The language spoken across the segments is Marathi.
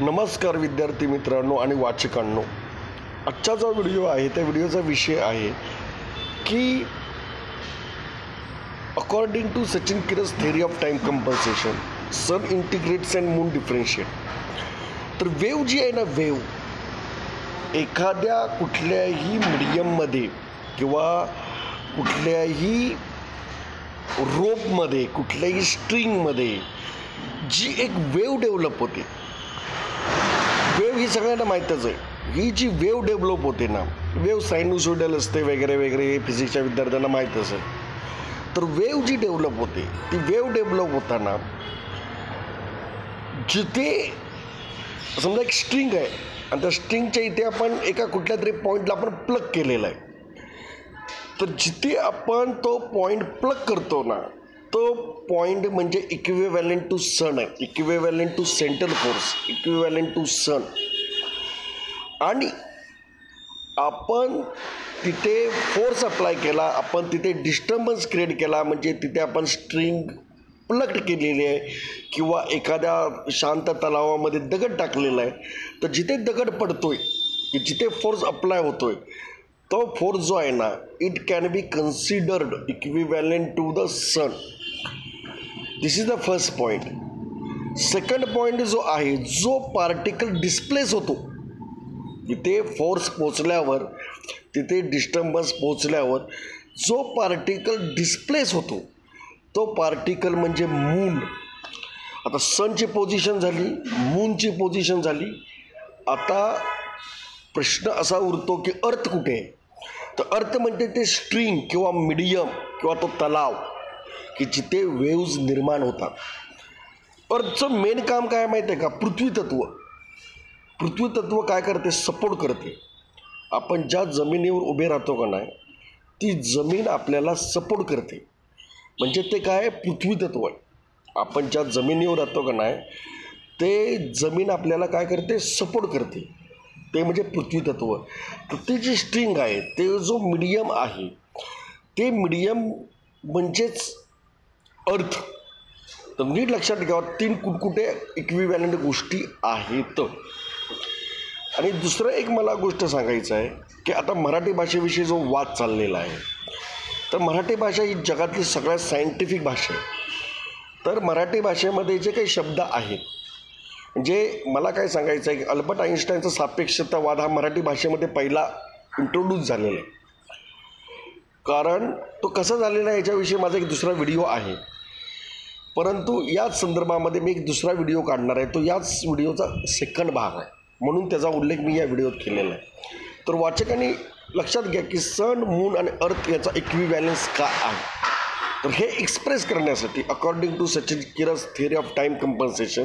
नमस्कार विद्यार्थी मित्रांनो आणि वाचकांनो, आजचा जो व्हिडिओ आहे त्या व्हिडिओचा विषय आहे की according to Sachin Kiras theory of time compensation, sun integrates and moon differentiate. तर वेव जी आहे ना, वेव एखाद्या कुठल्याही मीडियममध्ये किंवा कुठल्याही रोपमध्ये, कुठल्याही स्ट्रिंगमध्ये जी एक वेव डेव्हलप होते, वेव ही सगळ्यांना माहीतच आहे. ही जी वेव डेव्हलप होते ना, वेव सायनुसॉइडल असते वगैरे वगैरे, हे फिजिक्सच्या विद्यार्थ्यांना माहीतच आहे. तर वेव जी डेव्हलप होते, ती वेव डेव्हलप होताना जिथे समजा एक स्ट्रिंग आहे आणि त्या स्ट्रिंगच्या इथे आपण एका कुठल्या तरी पॉईंटला आपण प्लग केलेला आहे, तर जिथे आपण तो पॉईंट प्लग करतो ना, तो पॉईंट म्हणजे इक्विव्हॅलंट टू सन आहे, equivalent to central force, equivalent to sun. आणि आपण तिथे फोर्स अप्लाय केला, आपण तिथे डिस्टर्बन्स क्रिएट केला, म्हणजे तिथे आपण स्ट्रिंग प्लग्ड केलेली आहे किंवा एखाद्या शांत तलावामध्ये दगड टाकलेला आहे. तर जिथे दगड पडतोय, जिथे फोर्स अप्लाय होतोय, तो फोर्स जो आहे ना, it can be considered equivalent to the sun. This is the first point. Second point जो आहे, जो पार्टिकल डिस्प्लेस होतो, तिथे फोर्स पोचल्यावर, तिथे डिस्टर्बन्स पोचल्यावर जो पार्टिकल डिस्प्लेस होतो, तो पार्टिकल म्हणजे मून. आता सनची पोझिशन झाली, मूनची पोझिशन झाली. आता प्रश्न असा उरतो की अर्थ कुठे आहे. तर अर्थ म्हणजे ते स्ट्रिंग किंवा मीडियम किंवा तो तलाव की जिथे वेव्ज निर्माण होतात. अर्थचं मेन काम काय माहिती आहे का? पृथ्वी तत्व. पृथ्वी तत्व काय करते? सपोर्ट करते. आपण ज्या जमिनीवर उभे राहतो का नाही, ती जमीन आपल्याला सपोर्ट करते. म्हणजे ते काय? पृथ्वी तत्व आहे. आपण ज्या जमिनीवर राहतो का नाही, ते जमीन आपल्याला काय करते? सपोर्ट करते. ते म्हणजे पृथ्वी तत्व. तर ती जी स्ट्रिंग आहे, ते जो मीडियम आहे, ते मीडियम म्हणजेच अर्थ. तर नीट लक्षात घ्यावा, तीन कुठकुठे इक्विव्हॅलंट गोष्टी आहेत. आणि दुसरं एक मला गोष्ट सांगायचं आहे की आता मराठी भाषेविषयी जो वाद चाललेला आहे, तर मराठी भाषा ही जगातली सगळ्यात सायंटिफिक भाषा आहे. तर मराठी भाषेमध्ये जे काही शब्द आहेत, म्हणजे मला काय सांगायचं आहे की अल्बर्ट आइन्स्टाईनचा सापेक्षतावाद हा मराठी भाषेमध्ये पहिला इंट्रोड्यूस झालेला आहे. कारण तो कसा झालेला आहे याच्याविषयी माझा एक दुसरा व्हिडिओ आहे, परंतु याच संदर्भामध्ये मी एक दुसरा व्हिडिओ काढणार आहे. तो याच व्हिडिओचा सेकंड भाग आहे, म्हणून त्याचा उल्लेख मी या व्हिडिओत केलेला आहे. तर वाचकांनी लक्षात घ्या की सन, मून आणि अर्थ याचा इक्विव्हॅलन्स काय आहे. तर हे एक्सप्रेस करण्यासाठी, according to Sachin Kiras theory of time compensation,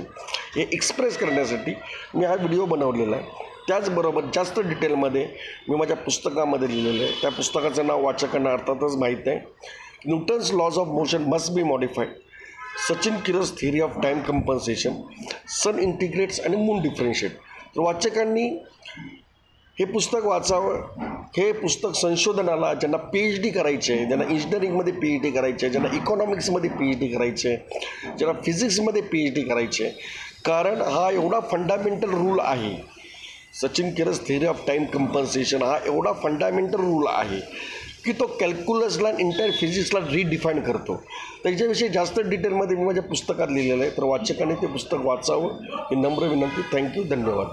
हे एक्सप्रेस करण्यासाठी मी हा व्हिडिओ बनवलेला आहे. त्याचबरोबर जास्त डिटेलमध्ये मी माझ्या पुस्तकामध्ये लिहिलेलं आहे. त्या पुस्तकाचं नाव वाचकांना अर्थातच माहीत आहे, Newton's laws of motion must be modified, Sachin Kiras theory of time compensation, sun integrates आणि मून डिफरेन्शिएट. तर वाचकांनी हे पुस्तक वाचावं. हे पुस्तक संशोधनाला, ज्यांना PhD करायचे आहे, ज्यांना इंजिनिअरिंगमध्ये PhD करायचे आहे, ज्यांना इकॉनॉमिक्समध्ये PhD करायचे आहे, ज्यांना फिजिक्समध्ये PhD करायचे आहे, कारण हा एवढा फंडामेंटल रूल आहे. Sachin Kiras theory of time compensation हा एवढा फंडामेंटल रूल आहे की तो कॅल्क्युलसला, इंटायर फिजिक्सला रिडिफाईन करतो. त्याच्याविषयी जास्त डिटेलमध्ये मी माझ्या पुस्तकात लिहिलेलं आहे. तर वाचकांनी ते पुस्तक वाचावं ही नम्र विनंती. थँक्यू, धन्यवाद.